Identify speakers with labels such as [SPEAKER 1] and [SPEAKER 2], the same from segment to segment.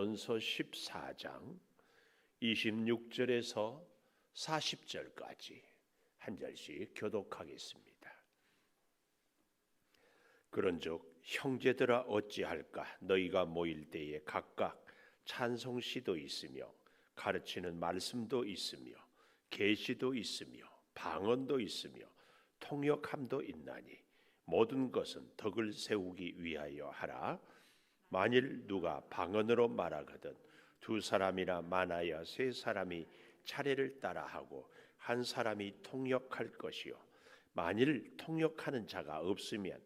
[SPEAKER 1] 고린도전서 14장 26절에서 40절까지 한 절씩 교독하겠습니다. 그런즉 형제들아 어찌할까? 너희가 모일 때에 각각 찬송시도 있으며 가르치는 말씀도 있으며 계시도 있으며 방언도 있으며 통역함도 있나니 모든 것은 덕을 세우기 위하여 하라. 만일 누가 방언으로 말하거든 두 사람이나 많아야 세 사람이 차례를 따라하고 한 사람이 통역할 것이요 만일 통역하는 자가 없으면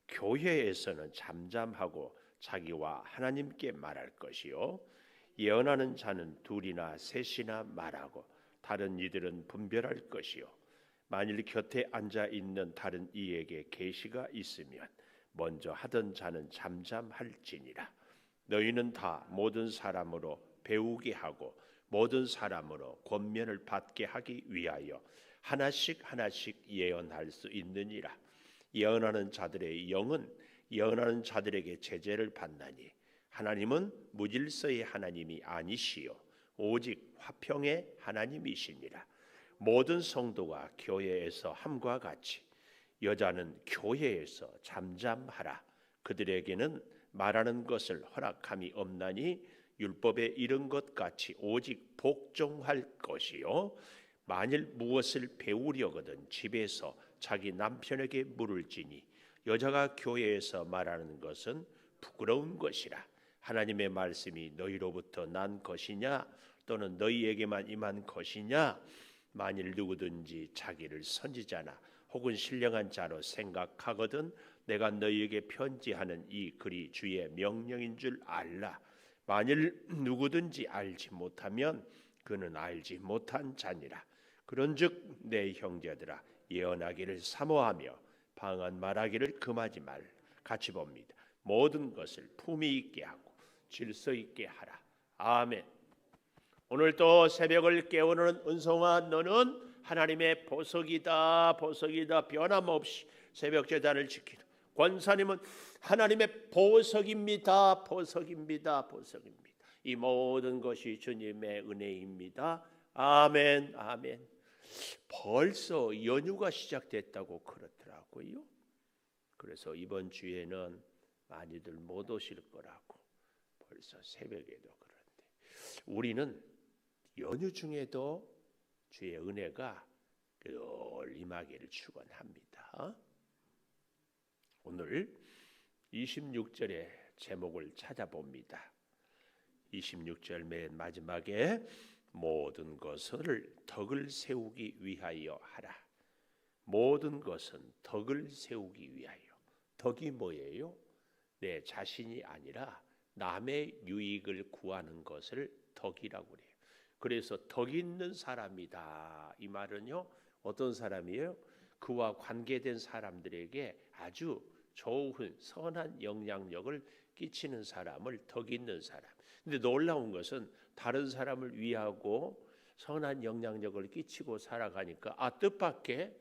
[SPEAKER 1] 교회에서는 잠잠하고 자기와 하나님께 말할 것이요 예언하는 자는 둘이나 셋이나 말하고 다른 이들은 분별할 것이요 만일 곁에 앉아 있는 다른 이에게 계시가 있으면 먼저 하던 자는 잠잠할지니라. 너희는 다 모든 사람으로 배우게 하고 모든 사람으로 권면을 받게 하기 위하여 하나씩 예언할 수 있느니라. 예언하는 자들의 영은 예언하는 자들에게 제재를 받나니 하나님은 무질서의 하나님이 아니시요 오직 화평의 하나님이시니라. 모든 성도가 교회에서 함과 같이 여자는 교회에서 잠잠하라. 그들에게는 말하는 것을 허락함이 없나니 율법에 이른 것 같이 오직 복종할 것이요 만일 무엇을 배우려거든 집에서 자기 남편에게 물을지니 여자가 교회에서 말하는 것은 부끄러운 것이라. 하나님의 말씀이 너희로부터 난 것이냐 또는 너희에게만 임한 것이냐. 만일 누구든지 자기를 선지자나 혹은 신령한 자로 생각하거든 내가 너희에게 편지하는 이 글이 주의 명령인 줄 알라. 만일 누구든지 알지 못하면 그는 알지 못한 자니라. 그런즉 내 형제들아 예언하기를 사모하며 방언 말하기를 금하지 말. 같이 봅니다. 모든 것을 품위 있게 하고 질서 있게 하라. 아멘. 오늘 또 새벽을 깨우는 은송아 너는 하나님의 보석이다. 보석이다. 변함없이 새벽 제단을 지키는 권사님은 하나님의 보석입니다. 보석입니다. 보석입니다. 이 모든 것이 주님의 은혜입니다. 아멘. 아멘. 벌써 연휴가 시작됐다고 그렇더라고요. 그래서 이번 주에는 많이들 못 오실 거라고 벌써 새벽에도 그런데 우리는 연휴 중에도 주의 은혜가 늘 임하기를 축원합니다. 오늘 26절의 제목을 찾아봅니다. 26절 맨 마지막에 모든 것을 덕을 세우기 위하여 하라. 모든 것은 덕을 세우기 위하여. 덕이 뭐예요? 내 자신이 아니라 남의 유익을 구하는 것을 덕이라고 그래요. 그래서 덕 있는 사람이다. 이 말은요. 어떤 사람이에요? 그와 관계된 사람들에게 아주 좋은 선한 영향력을 끼치는 사람을 덕 있는 사람. 근데 놀라운 것은 다른 사람을 위하고 선한 영향력을 끼치고 살아가니까 뜻밖의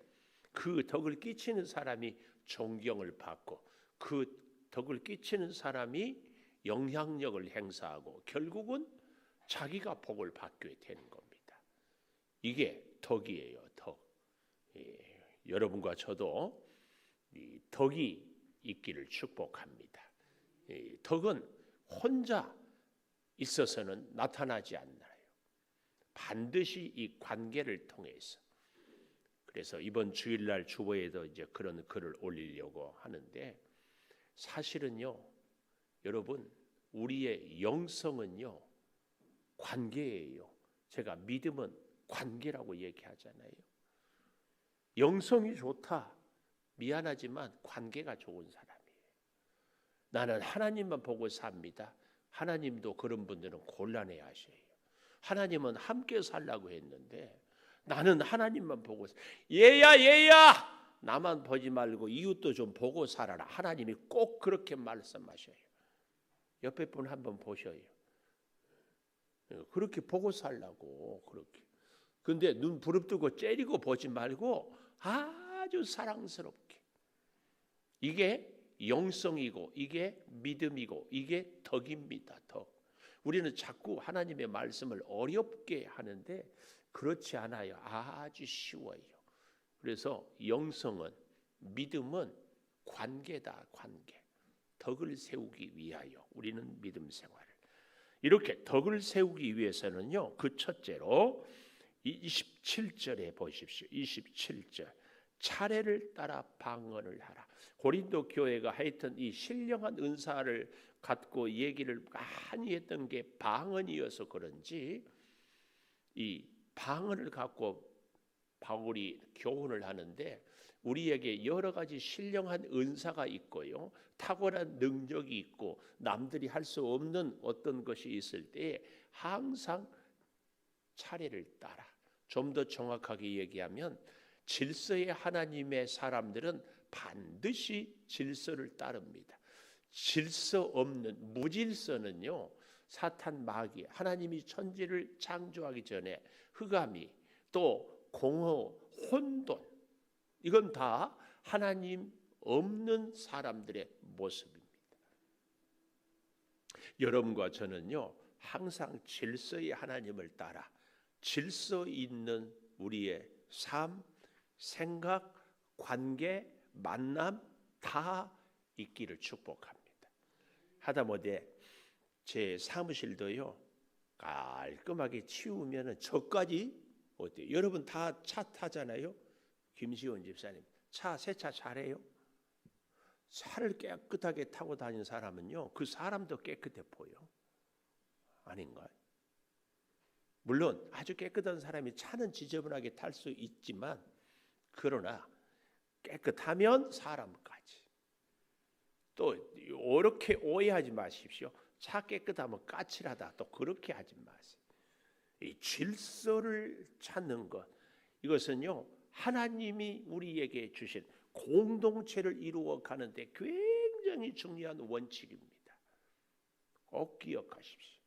[SPEAKER 1] 그 덕을 끼치는 사람이 존경을 받고 그 덕을 끼치는 사람이 영향력을 행사하고 결국은 자기가 복을 받게 되는 겁니다. 이게 덕이에요. 덕. 여러분과 저도 이 덕이 있기를 축복합니다. 덕은 혼자 있어서는 나타나지 않나요? 반드시 이 관계를 통해서. 그래서 이번 주일날 주보에도 이제 그런 글을 올리려고 하는데 사실은요, 여러분 우리의 영성은요 관계예요. 제가 믿음은 관계라고 얘기하잖아요. 영성이 좋다. 미안하지만 관계가 좋은 사람이에요. 나는 하나님만 보고 삽니다. 하나님도 그런 분들은 곤란해 하셔요. 하나님은 함께 살라고 했는데 나는 하나님만 보고 얘야 나만 보지 말고 이웃도 좀 보고 살아라. 하나님이 꼭 그렇게 말씀하셔요. 옆에 분 한번 보셔요. 그렇게 보고 살라고 그렇게. 근데 눈 부릅뜨고 째리고 보지 말고 아주 사랑스럽게. 이게 영성이고 이게 믿음이고 이게 덕입니다. 덕. 우리는 자꾸 하나님의 말씀을 어렵게 하는데 그렇지 않아요. 아주 쉬워요. 그래서 영성은, 믿음은 관계다, 관계. 덕을 세우기 위하여 우리는 믿음 생활을 이렇게 덕을 세우기 위해서는요. 그 첫째로 27절에 보십시오. 27절 차례를 따라 방언을 하라. 고린도 교회가 하여튼 이 신령한 은사를 갖고 얘기를 많이 했던 게 방언이어서 그런지 이 방언을 갖고 바울이 교훈을 하는데 우리에게 여러 가지 신령한 은사가 있고요. 탁월한 능력이 있고 남들이 할 수 없는 어떤 것이 있을 때 항상 차례를 따라, 좀 더 정확하게 얘기하면 질서의 하나님의 사람들은 반드시 질서를 따릅니다. 질서 없는 무질서는요, 사탄 마귀, 하나님이 천지를 창조하기 전에 흑암이, 또 공허, 혼돈, 이건 다 하나님 없는 사람들의 모습입니다. 여러분과 저는요, 항상 질서의 하나님을 따라 질서 있는 우리의 삶, 생각, 관계, 만남 다 있기를 축복합니다. 하다못해 제 사무실도요, 깔끔하게 치우면 저까지 어때요? 여러분 다 차 타잖아요. 김시원 집사님 차 세차 잘해요? 차를 깨끗하게 타고 다니는 사람은요, 그 사람도 깨끗해 보여. 아닌가요? 물론 아주 깨끗한 사람이 차는 지저분하게 탈 수 있지만 그러나 깨끗하면 사람까지. 또 이렇게 오해하지 마십시오. 차 깨끗하면 까칠하다, 또 그렇게 하지 마세요. 이 질서를 찾는 것, 이것은요 하나님이 우리에게 주신 공동체를 이루어 가는데 굉장히 중요한 원칙입니다. 꼭 기억하십시오.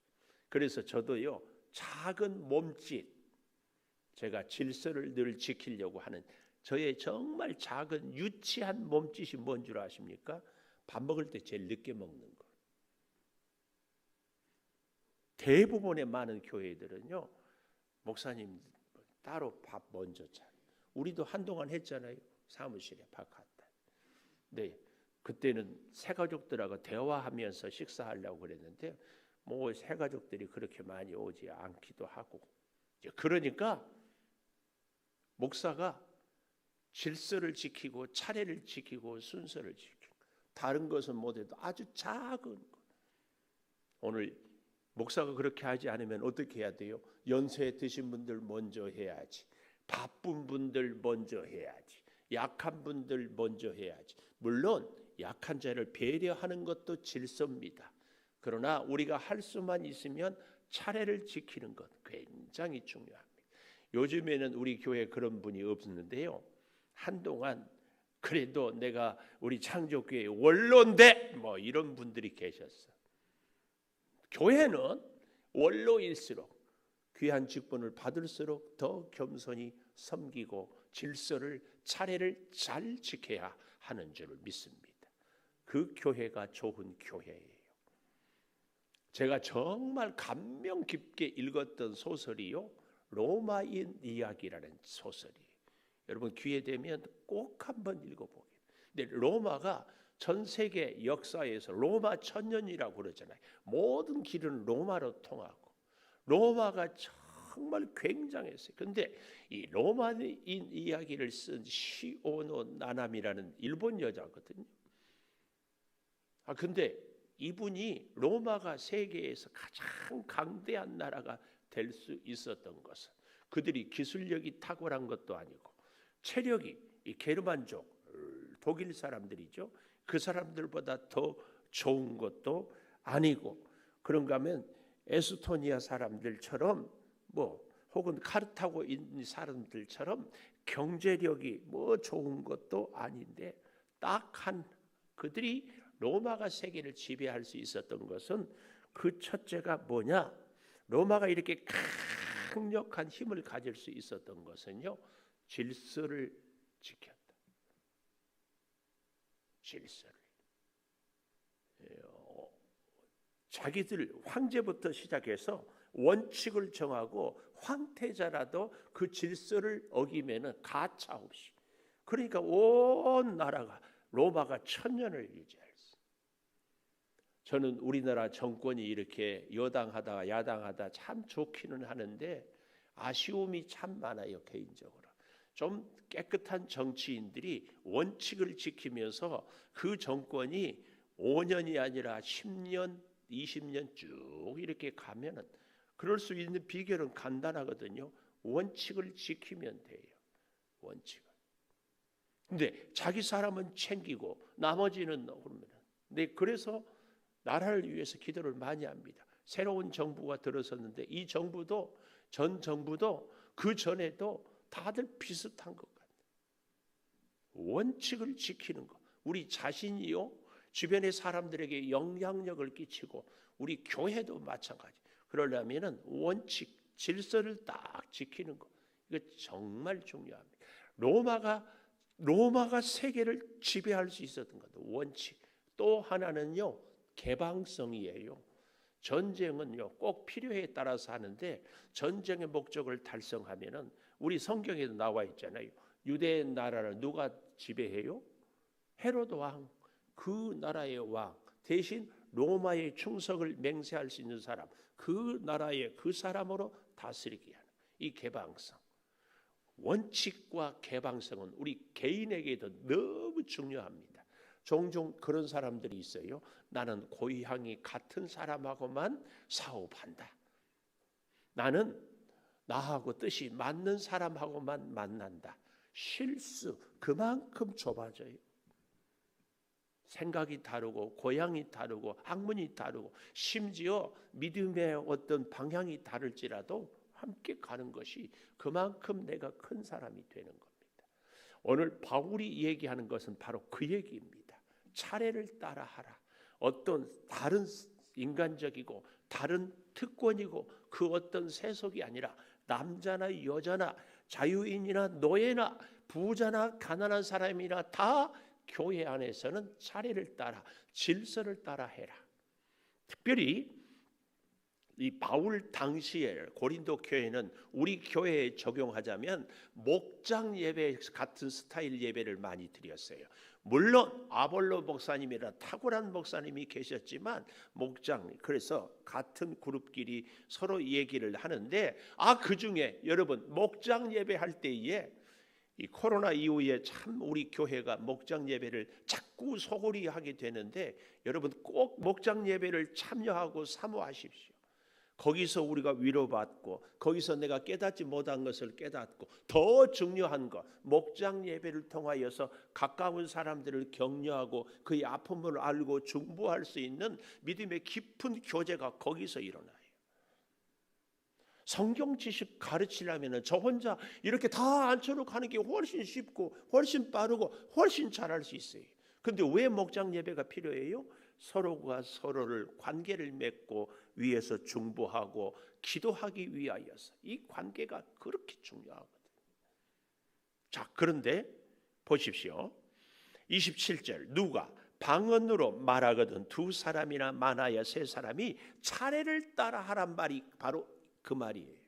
[SPEAKER 1] 그래서 저도요, 작은 몸짓, 제가 질서를 늘 지키려고 하는 저의 정말 작은 유치한 몸짓이 뭔 줄 아십니까? 밥 먹을 때 제일 늦게 먹는 거. 대부분의 많은 교회들은요, 목사님 따로 밥 먼저 차려. 우리도 한동안 했잖아요. 사무실에 밥 갖다. 네, 그때는 새가족들하고 대화하면서 식사하려고 그랬는데 뭐 새가족들이 그렇게 많이 오지 않기도 하고, 그러니까 목사가 질서를 지키고 차례를 지키고 순서를 지키고, 다른 것은 못해도 아주 작은 것. 오늘 목사가 그렇게 하지 않으면 어떻게 해야 돼요? 연세 드신 분들 먼저 해야지, 바쁜 분들 먼저 해야지, 약한 분들 먼저 해야지. 물론 약한 자를 배려하는 것도 질서입니다. 그러나 우리가 할 수만 있으면 차례를 지키는 것 굉장히 중요합니다. 요즘에는 우리 교회에 그런 분이 없었는데요, 한동안 그래도 내가 우리 창조교회 원로인데 뭐 이런 분들이 계셨어. 교회는 원로일수록, 귀한 직분을 받을수록 더 겸손히 섬기고 질서를, 차례를 잘 지켜야 하는 줄 믿습니다. 그 교회가 좋은 교회예요. 제가 정말 감명 깊게 읽었던 소설이요, 로마인 이야기라는 소설이에요. 여러분 기회 되면 꼭 한번 읽어보게요. 근데 로마가 전 세계 역사에서 로마 천년이라고 그러잖아요. 모든 길은 로마로 통하고 로마가 정말 굉장했어요. 그런데 이 로마인 이야기를 쓴 시오노 나나미라는 일본 여자거든요. 근데 이분이 로마가 세계에서 가장 강대한 나라가 될 수 있었던 것은 그들이 기술력이 탁월한 것도 아니고 체력이, 이 게르만족 독일 사람들이죠, 그 사람들보다 더 좋은 것도 아니고, 그런가 하면 에스토니아 사람들처럼 혹은 카르타고 있는 사람들처럼 경제력이 좋은 것도 아닌데, 딱 그들이 로마가 세계를 지배할 수 있었던 것은 그 첫째가 뭐냐? 로마가 이렇게 강력한 힘을 가질 수 있었던 것은요, 질서를 지켰다. 질서를. 자기들 황제부터 시작해서 원칙을 정하고 황태자라도 그 질서를 어기면은 가차없이, 그러니까 온 나라가 로마가 1000년을 유지했어. 저는 우리나라 정권이 이렇게 여당하다 야당하다 참 좋기는 하는데 아쉬움이 참 많아요. 개인적으로 좀 깨끗한 정치인들이 원칙을 지키면서 그 정권이 5년이 아니라 10년, 20년 쭉 이렇게 가면은, 그럴 수 있는 비결은 간단하거든요. 원칙을 지키면 돼요. 원칙을. 근데 자기 사람은 챙기고 나머지는 그러면. 네, 그래서 나라를 위해서 기도를 많이 합니다. 새로운 정부가 들어섰는데 이 정부도 전 정부도 그 전에도 다들 비슷한 것 같아요. 원칙을 지키는 것. 우리 자신이요, 주변의 사람들에게 영향력을 끼치고 우리 교회도 마찬가지. 그러려면은 원칙, 질서를 딱 지키는 것. 이거 정말 중요합니다. 로마가 세계를 지배할 수 있었던 것. 원칙. 또 하나는요, 개방성이에요. 전쟁은요 꼭 필요에 따라서 하는데 전쟁의 목적을 달성하면은, 우리 성경에도 나와 있잖아요. 유대 나라를 누가 지배해요? 헤로드 왕. 그 나라의 왕 대신 로마의 충성을 맹세할 수 있는 사람, 그 나라의 그 사람으로 다스리게 하는 이 개방성. 원칙과 개방성은 우리 개인에게도 너무 중요합니다. 종종 그런 사람들이 있어요. 나는 고향이 같은 사람하고만 사업한다. 나는 나하고 뜻이 맞는 사람하고만 만난다. 실수. 그만큼 좁아져요. 생각이 다르고 고향이 다르고 학문이 다르고 심지어 믿음의 어떤 방향이 다를지라도 함께 가는 것이 그만큼 내가 큰 사람이 되는 겁니다. 오늘 바울이 얘기하는 것은 바로 그 얘기입니다. 차례를 따라하라. 어떤 다른 인간적이고 다른 특권이고 그 어떤 세속이 아니라 남자나 여자나 자유인이나 노예나 부자나 가난한 사람이나 다 교회 안에서는 차례를 따라 질서를 따라 해라. 특별히 이 바울 당시에 고린도 교회는 우리 교회에 적용하자면 목장 예배 같은 스타일 예배를 많이 드렸어요. 물론 아볼로 목사님이라 탁월한 목사님이 계셨지만 목장, 그래서 같은 그룹끼리 서로 얘기를 하는데, 그중에 여러분 목장 예배할 때에 이 코로나 이후에 참 우리 교회가 목장 예배를 자꾸 소홀히 하게 되는데, 여러분 꼭 목장 예배를 참여하고 사모하십시오. 거기서 우리가 위로받고 거기서 내가 깨닫지 못한 것을 깨닫고, 더 중요한 것, 목장 예배를 통하여서 가까운 사람들을 격려하고 그의 아픔을 알고 중보할 수 있는 믿음의 깊은 교제가 거기서 일어나요. 성경 지식 가르치려면 저 혼자 이렇게 다 앉혀놓고 하는 게 훨씬 쉽고 훨씬 빠르고 훨씬 잘할 수 있어요. 그런데 왜 목장 예배가 필요해요? 서로가 서로를 관계를 맺고 위에서 중보하고 기도하기 위하여서. 이 관계가 그렇게 중요하거든요. 자, 그런데 보십시오. 27절, 누가 방언으로 말하거든 두 사람이나 많아야 세 사람이 차례를 따라 하란 말이 바로 그 말이에요.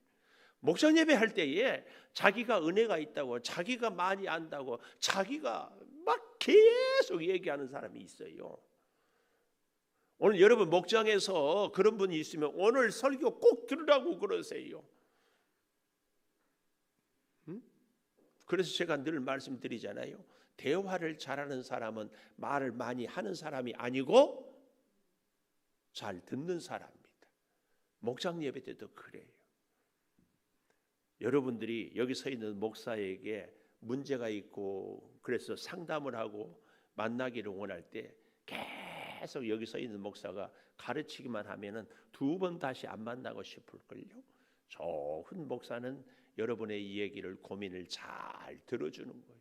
[SPEAKER 1] 목장 예배 할 때에 자기가 은혜가 있다고, 자기가 많이 안다고, 자기가 막 계속 얘기하는 사람이 있어요. 오늘 여러분 목장에서 그런 분이 있으면 오늘 설교 꼭 들으라고 그러세요. 그래서 제가 늘 말씀드리잖아요. 대화를 잘하는 사람은 말을 많이 하는 사람이 아니고 잘 듣는 사람입니다. 목장 예배 때도 그래요. 여러분들이 여기 서 있는 목사에게 문제가 있고 그래서 상담을 하고 만나기를 원할 때 계속 여기 서 있는 목사가 가르치기만 하면은 두 번 다시 안 만나고 싶을걸요. 좋은 목사는 여러분의 이 얘기를, 고민을 잘 들어주는 거예요.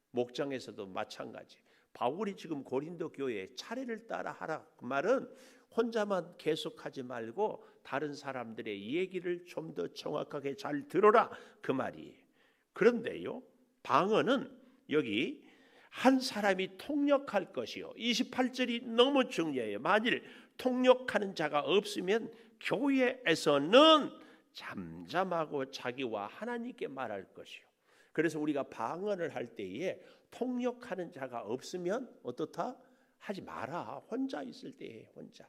[SPEAKER 1] 목장에서도 마찬가지. 바울이 지금 고린도 교회에 차례를 따라 하라 그 말은 혼자만 계속하지 말고 다른 사람들의 얘기를 좀 더 정확하게 잘 들어라 그 말이에요. 그런데요, 방언은 여기 한 사람이 통역할 것이요. 28절이 너무 중요해요. 만일 통역하는 자가 없으면 교회에서는 잠잠하고 자기와 하나님께 말할 것이요. 그래서 우리가 방언을 할 때에 통역하는 자가 없으면 어떻다? 하지 마라. 혼자 있을 때에 혼자.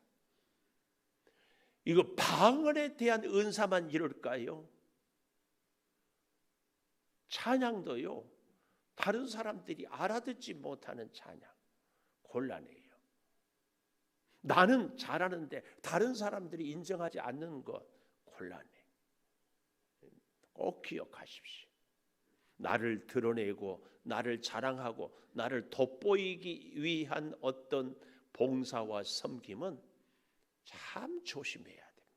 [SPEAKER 1] 이거 방언에 대한 은사만 이럴까요? 찬양도요. 다른 사람들이 알아듣지 못하는 찬양. 곤란해요. 나는 잘하는데 다른 사람들이 인정하지 않는 것 곤란해. 꼭 기억하십시오. 나를 드러내고 나를 자랑하고 나를 돋보이기 위한 어떤 봉사와 섬김은 참 조심해야 됩니다.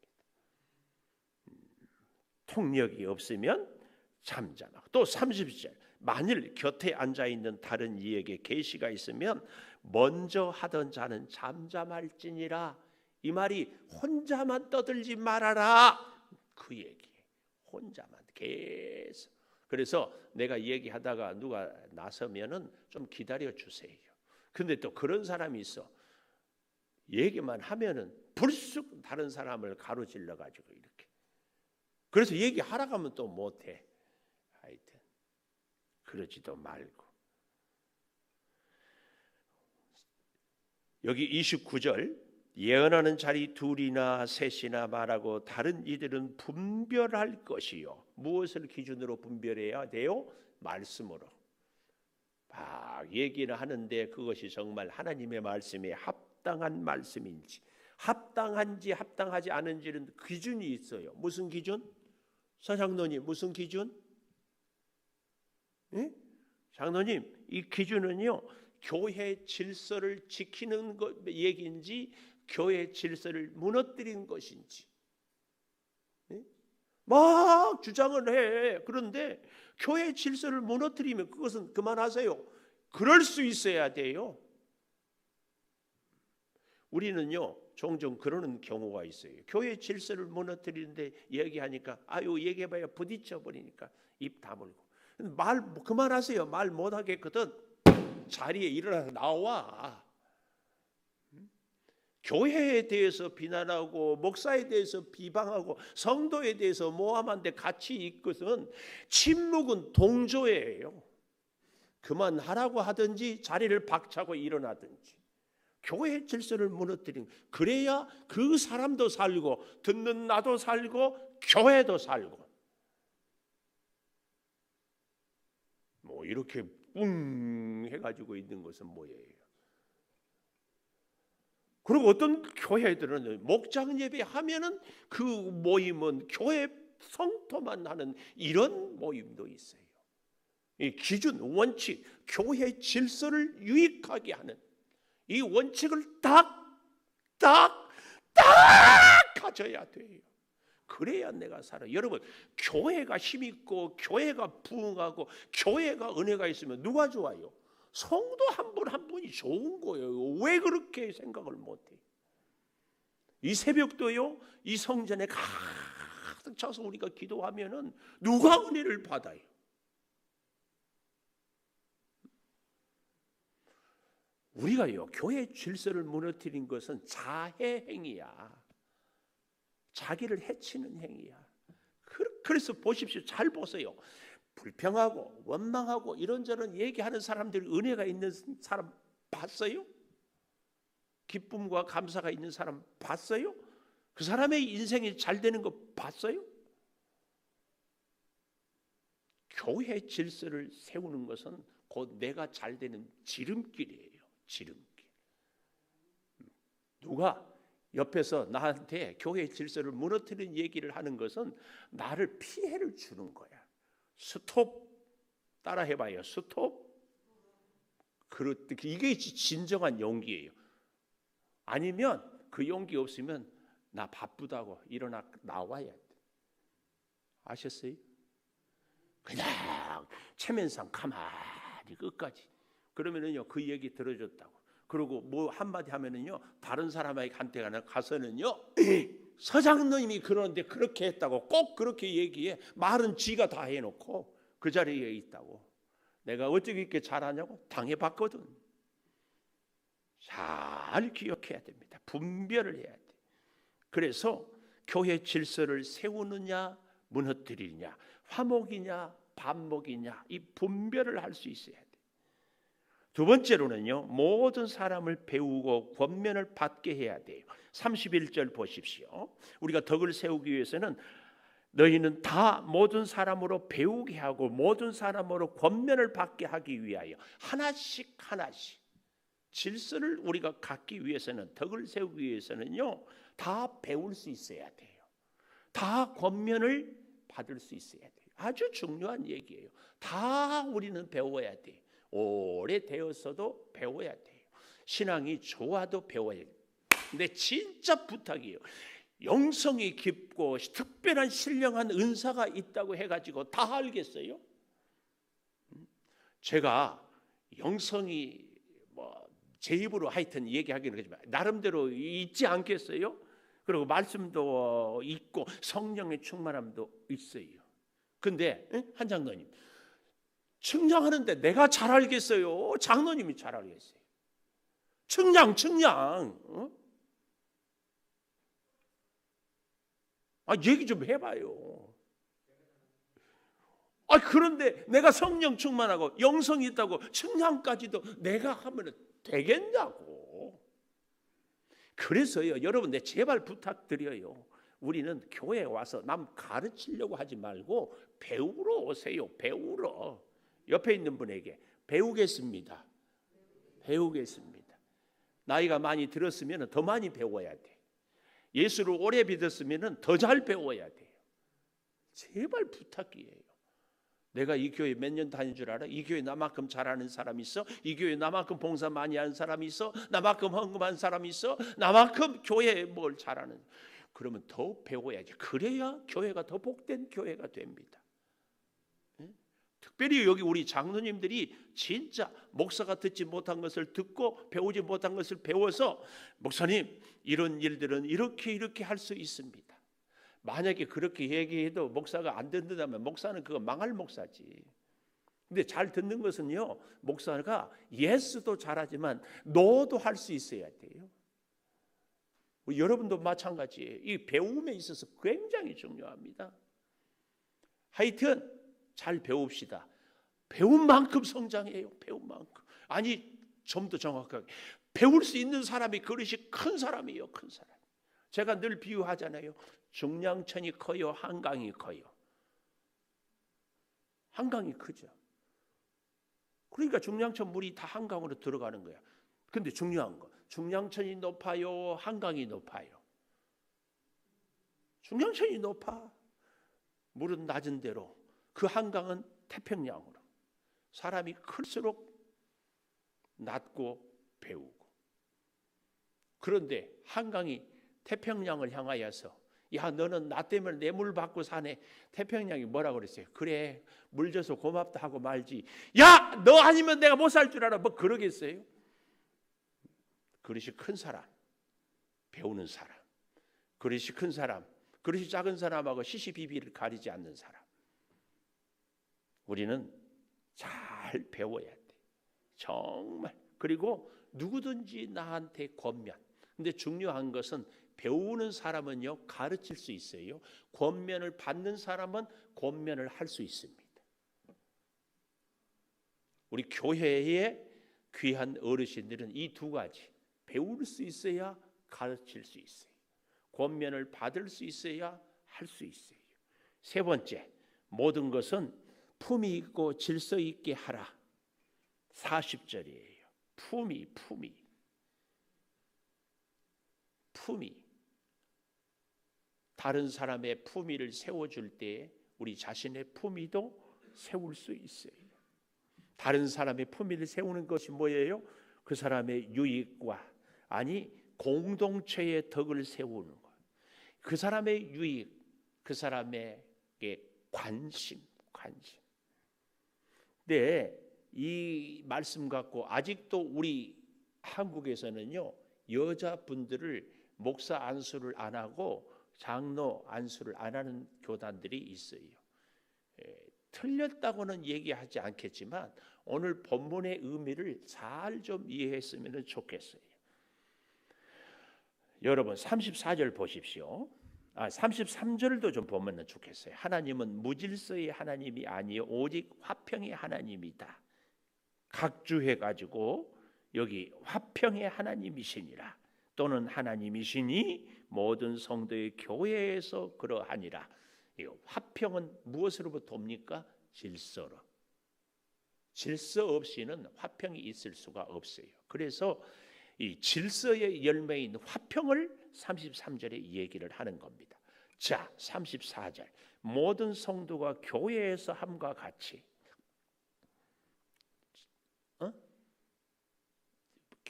[SPEAKER 1] 통역이 없으면 잠잠하고. 또 30절 만일 곁에 앉아있는 다른 이에게 계시가 있으면 먼저 하던 자는 잠잠할지니라. 이 말이 혼자만 떠들지 말아라 그 얘기예요. 혼자만 계속. 그래서 내가 얘기하다가 누가 나서면은 좀 기다려 주세요. 근데 또 그런 사람이 있어. 얘기만 하면은 불쑥 다른 사람을 가로질러 가지고 이렇게. 그래서 얘기하라고 하면 또 못해. 하여튼 그러지도 말고. 여기 29절 예언하는 자리 둘이나 셋이나 말하고 다른 이들은 분별할 것이요. 무엇을 기준으로 분별해야 돼요? 말씀으로. 막 얘기를 하는데 그것이 정말 하나님의 말씀에 합당한 말씀인지, 합당한지 합당하지 않은지는 기준이 있어요. 무슨 기준? 서장로님 무슨 기준? 예? 장로님 이 기준은요. 교회 질서를 지키는 것 얘기인지 교회 질서를 무너뜨린 것인지. 예? 막 주장을 해. 그런데 교회 질서를 무너뜨리면 그것은 그만하세요. 그럴 수 있어야 돼요. 우리는요 종종 그러는 경우가 있어요. 교회 질서를 무너뜨리는데 얘기하니까 아유 얘기해봐야 부딪혀 버리니까 입 다물고. 말 그만하세요. 말 못하겠거든. 자리에 일어나서 나와. 교회에 대해서 비난하고 목사에 대해서 비방하고 성도에 대해서 모함한데 같이 있것은 침묵은 동조예요. 그만하라고 하든지 자리를 박차고 일어나든지. 교회 질서를 무너뜨리는, 그래야 그 사람도 살고 듣는 나도 살고 교회도 살고. 뭐 이렇게 뿡 해가지고 있는 것은 뭐예요? 그리고 어떤 교회들은 목장 예배 하면은 그 모임은 교회 성토만 하는 이런 모임도 있어요. 이 기준, 원칙, 교회 질서를 유익하게 하는 이 원칙을 딱 가져야 돼요. 그래야 내가 살아. 여러분, 교회가 힘있고 교회가 부흥하고 교회가 은혜가 있으면 누가 좋아요? 성도 한 분 한 분이 좋은 거예요. 왜 그렇게 생각을 못해? 이 새벽도요, 이 성전에 가득 차서 우리가 기도하면은 누가 은혜를 받아요? 우리가요, 교회 질서를 무너뜨린 것은 자해 행위야. 자기를 해치는 행위야. 그래서 보십시오. 잘 보세요. 불평하고 원망하고 이런저런 얘기하는 사람들이 은혜가 있는 사람 봤어요? 기쁨과 감사가 있는 사람 봤어요? 그 사람의 인생이 잘 되는 거 봤어요? 교회 질서를 세우는 것은 곧 내가 잘 되는 지름길이에요. 지름길. 누가 옆에서 나한테 교회 질서를 무너뜨리는 얘기를 하는 것은 나를 피해를 주는 거야. 스톱. 따라 해봐요. 스톱. 이게 진정한 용기예요. 아니면 그 용기 없으면 나 바쁘다고 나와야 돼. 아셨어요? 그냥 체면상 가만히 끝까지. 그러면은요 그 얘기 들어줬다고. 그리고 뭐 한마디 하면은요 다른 사람한테 가서는요 서장님이 그러는데 그렇게 했다고 꼭 그렇게 얘기해. 말은 지가 다 해놓고 그 자리에 있다고. 내가 어떻게 이렇게 잘하냐고 당해봤거든. 잘 기억해야 됩니다. 분별을 해야 돼. 그래서 교회 질서를 세우느냐 무너뜨리느냐, 화목이냐 반목이냐, 이 분별을 할 수 있어야 돼. 두 번째로는요, 모든 사람을 배우고 권면을 받게 해야 돼요. 31절 보십시오. 우리가 덕을 세우기 위해서는 너희는 다 모든 사람으로 배우게 하고 모든 사람으로 권면을 받게 하기 위하여 하나씩 하나씩 질서를 우리가 갖기 위해서는, 덕을 세우기 위해서는요, 다 배울 수 있어야 돼요. 다 권면을 받을 수 있어야 돼요. 아주 중요한 얘기예요. 다 우리는 배워야 돼요. 오래되었어도 배워야 돼요. 신앙이 좋아도 배워야 돼요. 근데 진짜 부탁이에요. 영성이 깊고 특별한 신령한 은사가 있다고 해가지고 다 알겠어요? 제가 영성이 제 입으로 하여튼 얘기하기는 그렇지만 나름대로 있지 않겠어요? 그리고 말씀도 있고 성령의 충만함도 있어요. 근데 한 장로님, 측량하는데 내가 잘 알겠어요? 장로님이 잘 알겠어요? 측량. 얘기 좀 해봐요. 그런데 내가 성령 충만하고 영성이 있다고 측량까지도 내가 하면 되겠냐고. 그래서요, 여러분, 제발 부탁드려요. 우리는 교회에 와서 남 가르치려고 하지 말고 배우러 오세요. 배우러. 옆에 있는 분에게 배우겠습니다. 나이가 많이 들었으면 더 많이 배워야 돼. 예수를 오래 믿었으면 더 잘 배워야 돼요. 제발 부탁이에요. 내가 이 교회 몇 년 다닌 줄 알아? 이 교회 나만큼 잘하는 사람이 있어? 이 교회 나만큼 봉사 많이 하는 사람이 있어? 나만큼 헌금한 사람이 있어? 나만큼 교회에 뭘 잘하는? 그러면 더 배워야지. 그래야 교회가 더 복된 교회가 됩니다. 특별히 여기 우리 장로님들이 진짜 목사가 듣지 못한 것을 듣고 배우지 못한 것을 배워서, 목사님 이런 일들은 이렇게 할 수 있습니다. 만약에 그렇게 얘기해도 목사가 안 듣는다면 목사는 그거 망할 목사지. 근데 잘 듣는 것은요, 목사가 예스도 잘하지만 노도 할 수 있어야 돼요. 여러분도 마찬가지예요. 이 배움에 있어서 굉장히 중요합니다. 하여튼 잘 배웁시다. 배운 만큼 성장해요. 배운 만큼. 아니, 좀 더 정확하게 배울 수 있는 사람이 그릇이 큰 사람이에요. 큰 사람. 제가 늘 비유하잖아요. 중량천이 커요, 한강이 커요? 한강이 크죠. 그러니까 중량천 물이 다 한강으로 들어가는 거야. 근데 중요한 거, 중량천이 높아요, 한강이 높아요? 중량천이 높아. 물은 낮은 대로, 그 한강은 태평양으로. 사람이 클수록 낮고 배우고. 그런데 한강이 태평양을 향하여서, 야, 너는 나 때문에 내 물 받고 사네. 태평양이 뭐라고 그랬어요? 그래, 물 줘서 고맙다 하고 말지. 야, 너 아니면 내가 못 살 줄 알아. 뭐 그러겠어요? 그릇이 큰 사람, 배우는 사람. 그릇이 큰 사람, 그릇이 작은 사람하고 시시비비를 가리지 않는 사람. 우리는 잘 배워야 돼. 정말. 그리고 누구든지 나한테 권면. 근데 중요한 것은 배우는 사람은요, 가르칠 수 있어요. 권면을 받는 사람은 권면을 할 수 있습니다. 우리 교회의 귀한 어르신들은 이 두 가지, 배울 수 있어야 가르칠 수 있어요. 권면을 받을 수 있어야 할 수 있어요. 세 번째, 모든 것은 품위 있고 질서 있게 하라. 40절이에요. 품위. 다른 사람의 품위를 세워줄 때 우리 자신의 품위도 세울 수 있어요. 다른 사람의 품위를 세우는 것이 뭐예요? 그 사람의 유익과, 아니 공동체의 덕을 세우는 것. 그 사람의 유익, 그 사람에게 관심. 네, 이 말씀 갖고 아직도 우리 한국에서는요, 여자분들을 목사 안수를 안 하고 장로 안수를 안 하는 교단들이 있어요. 틀렸다고는 얘기하지 않겠지만 오늘 본문의 의미를 잘 좀 이해했으면 좋겠어요. 여러분 34절 보십시오. 33절도 좀 보면 좋겠어요. 하나님은 무질서의 하나님이 아니요 오직 화평의 하나님이다. 각주해가지고 여기 화평의 하나님이시니라. 또는 하나님이시니 모든 성도의 교회에서 그러하니라. 이 화평은 무엇으로부터 옵니까? 질서로. 질서 없이는 화평이 있을 수가 없어요. 그래서 이 질서의 열매인 화평을 33절에 얘기를 하는 겁니다. 자, 34절. 모든 성도가 교회에서 함과 같이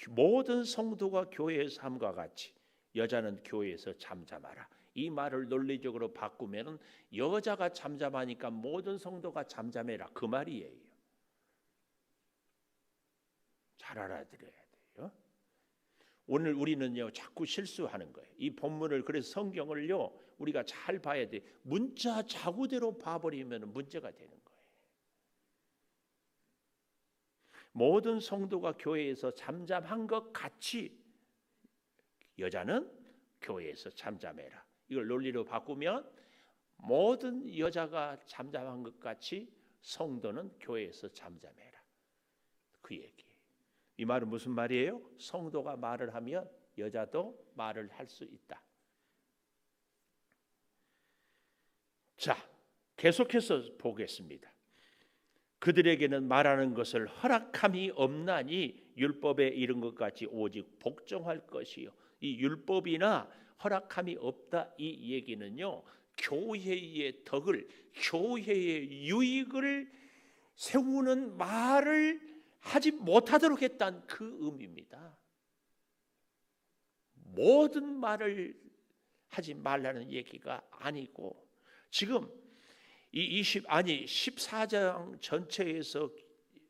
[SPEAKER 1] 모든 성도가 교회에서 함과 같이 여자는 교회에서 잠잠하라. 이 말을 논리적으로 바꾸면 여자가 잠잠하니까 모든 성도가 잠잠해라 그 말이에요. 잘 알아들어야 돼요. 오늘 우리는요 자꾸 실수하는 거예요. 이 본문을 그래서 성경을요 우리가 잘 봐야 돼. 문자 자구대로 봐버리면 문제가 되는 거예요. 모든 성도가 교회에서 잠잠한 것 같이 여자는 교회에서 잠잠해라. 이걸 논리로 바꾸면 모든 여자가 잠잠한 것 같이 성도는 교회에서 잠잠해라. 그 얘기. 이 말은 무슨 말이에요? 성도가 말을 하면 여자도 말을 할 수 있다. 자, 계속해서 보겠습니다. 그들에게는 말하는 것을 허락함이 없나니 율법에 이른 것 같이 오직 복종할 것이요. 이 율법이나 허락함이 없다 이 얘기는요. 교회의 덕을, 교회의 유익을 세우는 말을 하지 못하도록 했다는 그 의미입니다. 모든 말을 하지 말라는 얘기가 아니고 지금 이 14장 전체에서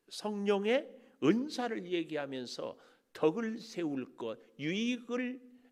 [SPEAKER 1] 성령의 은사를 얘기하면서 덕을 세울 것,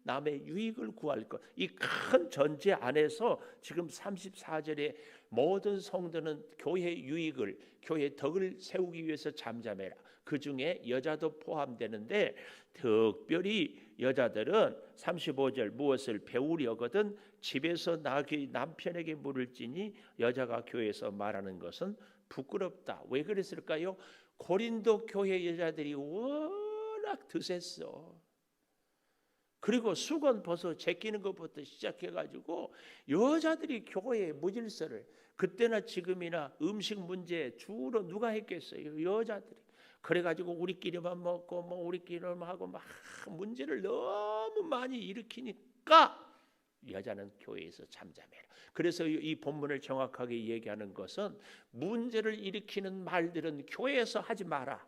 [SPEAKER 1] 남의 유익을 구할 것, 이 큰 전제 안에서 지금 34절에 모든 성도는 교회의 유익을, 교회의 덕을 세우기 위해서 잠잠해라. 그 중에 여자도 포함되는데 특별히 여자들은 35절 무엇을 배우려거든 집에서 남편에게 물을 지니 여자가 교회에서 말하는 것은 부끄럽다. 왜 그랬을까요? 고린도 교회 여자들이 워낙 드셌어. 그리고 수건 벗어 제끼는 것부터 시작해가지고 여자들이 교회에 무질서를 그때나 지금이나 음식 문제 주로 누가 했겠어요? 여자들이. 그래가지고 우리끼리만 먹고 뭐 우리끼리만 하고 막 문제를 너무 많이 일으키니까 여자는 교회에서 잠잠해라. 그래서 이 본문을 정확하게 얘기하는 것은 문제를 일으키는 말들은 교회에서 하지 마라.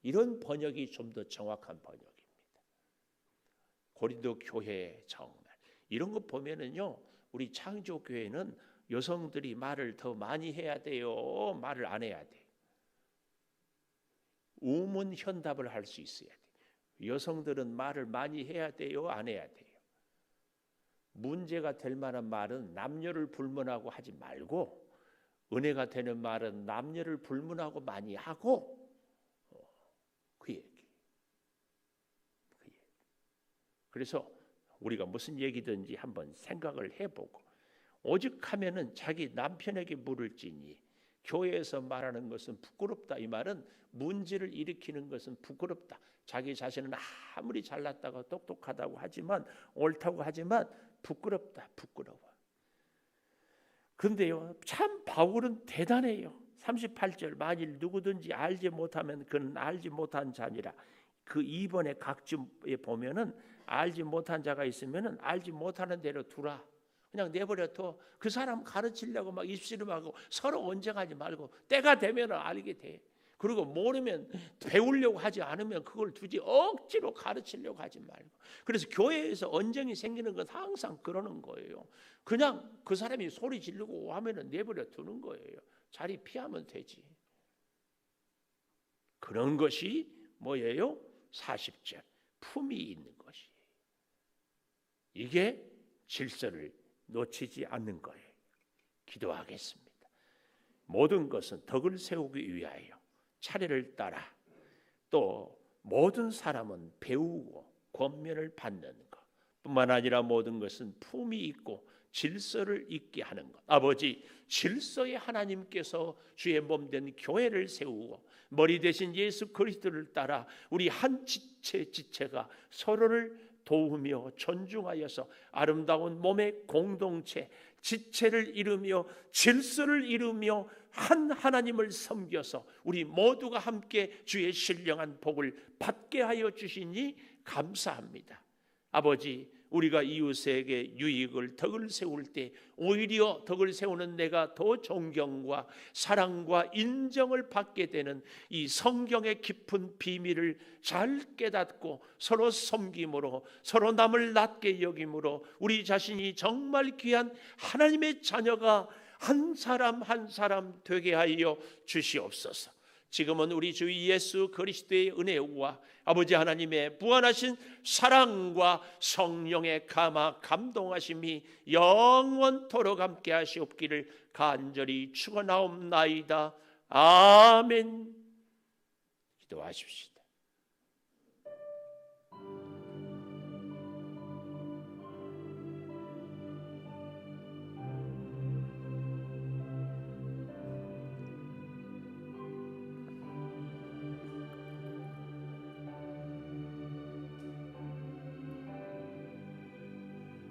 [SPEAKER 1] 이런 번역이 좀 더 정확한 번역입니다. 고린도 교회 정말 이런 거 보면은요. 우리 창조교회는 여성들이 말을 더 많이 해야 돼요. 말을 안 해야 돼요. 우문 현답을 할 수 있어야 돼요. 여성들은 말을 많이 해야 돼요. 안 해야 돼요. 문제가 될 만한 말은 남녀를 불문하고 하지 말고 은혜가 되는 말은 남녀를 불문하고 많이 하고 그 얘기. 그래서 우리가 무슨 얘기든지 한번 생각을 해보고 오직하면은 자기 남편에게 물을 지니 교회에서 말하는 것은 부끄럽다. 이 말은 문제를 일으키는 것은 부끄럽다. 자기 자신은 아무리 잘났다고 똑똑하다고 하지만 옳다고 하지만 부끄럽다. 부끄러워. 근데요 참 바울은 대단해요. 38절 만일 누구든지 알지 못하면 그는 알지 못한 자니라. 그 2번의 각주에 보면은 알지 못한 자가 있으면은 알지 못하는 대로 두라. 그냥 내버려둬. 그 사람 가르치려고 막 입씨름하고 서로 언쟁하지 말고 때가 되면 알게 돼. 그리고 모르면 배우려고 하지 않으면 그걸 두지 억지로 가르치려고 하지 말고. 그래서 교회에서 언쟁이 생기는 건 항상 그러는 거예요. 그냥 그 사람이 소리 지르고 하면은 내버려 두는 거예요. 자리 피하면 되지. 그런 것이 뭐예요? 40절 품이 있는 것이. 이게 질서를 놓치지 않는 거예요. 기도하겠습니다. 모든 것은 덕을 세우기 위하여 차례를 따라 또 모든 사람은 배우고 권면을 받는 것 뿐만 아니라 모든 것은 품이 있고 질서를 있게 하는 것. 아버지, 질서의 하나님께서 주의 몸된 교회를 세우고 머리 대신 예수 그리스도를 따라 우리 한 지체가 서로를 도우며 존중하여서 아름다운 몸의 공동체, 지체를 이루며 질서를 이루며 한 하나님을 섬겨서 우리 모두가 함께 주의 신령한 복을 받게 하여 주시니 감사합니다. 아버지, 우리가 이웃에게 유익을 덕을 세울 때 오히려 덕을 세우는 내가 더 존경과 사랑과 인정을 받게 되는 이 성경의 깊은 비밀을 잘 깨닫고 서로 섬김으로 서로 남을 낮게 여김으로 우리 자신이 정말 귀한 하나님의 자녀가 한 사람 한 사람 되게 하여 주시옵소서. 지금은 우리 주 예수 그리스도의 은혜와 아버지 하나님의 무한하신 사랑과 성령의 감동하심이 영원토록 함께 하시옵기를 간절히 축원하옵나이다. 아멘. 기도하십시오.